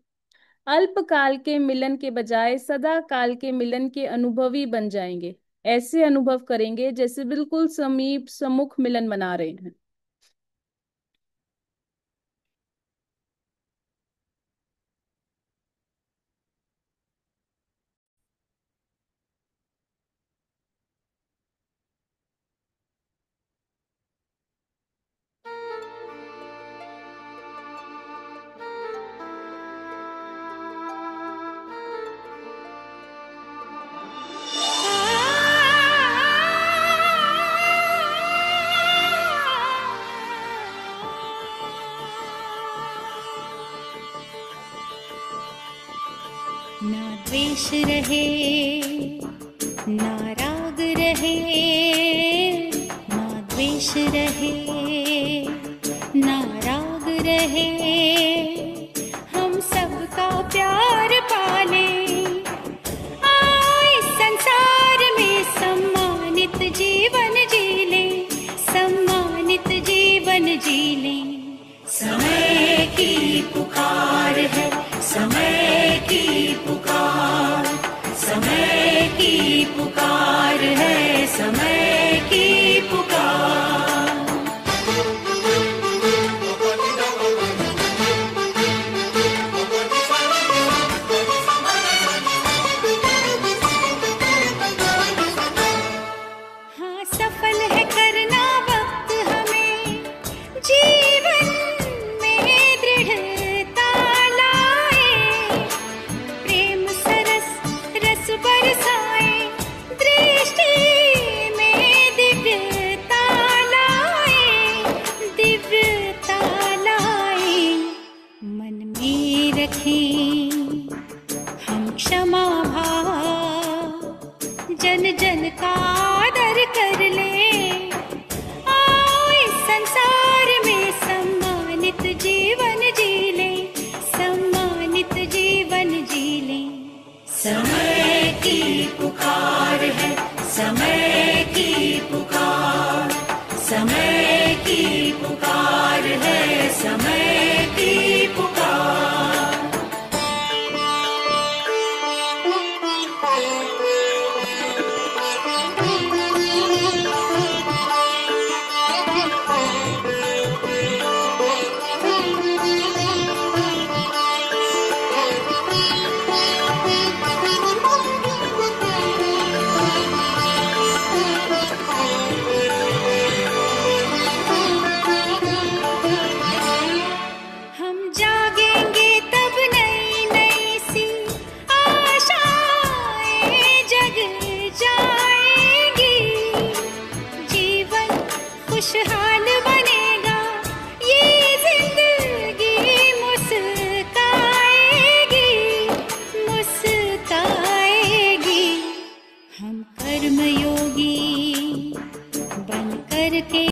अल्पकाल के मिलन के बजाय सदा काल के मिलन के अनुभवी बन जाएंगे। ऐसे अनुभव करेंगे जैसे बिल्कुल समीप सम्मुख मिलन मना रहे हैं। ना द्वेष रहे, ना राग रहे, ना द्वेष रहे, ना राग रहे, हम सबका प्यार पाले, आए संसार में सम्मानित जीवन जी ले, सम्मानित जीवन जी ले। समय की पुकार है, समय की पुकार, समय की पुकार है, समय की पुकार। हाँ सफल है करना वक्त हमें, जीवन में दृढ़ता लाए, प्रेम सरस रस बरसाए, दृष्टि में दिव्यता लाए, दिव्यता लाए। मन में रखें हम क्षमा भाव, जन जन का आदर कर ले, आए संसार में सम्मानित जीवन जी ले, सम्मानित जीवन जी ले। समय की पुकार है, समय की पुकार, समय की पुकार है, समय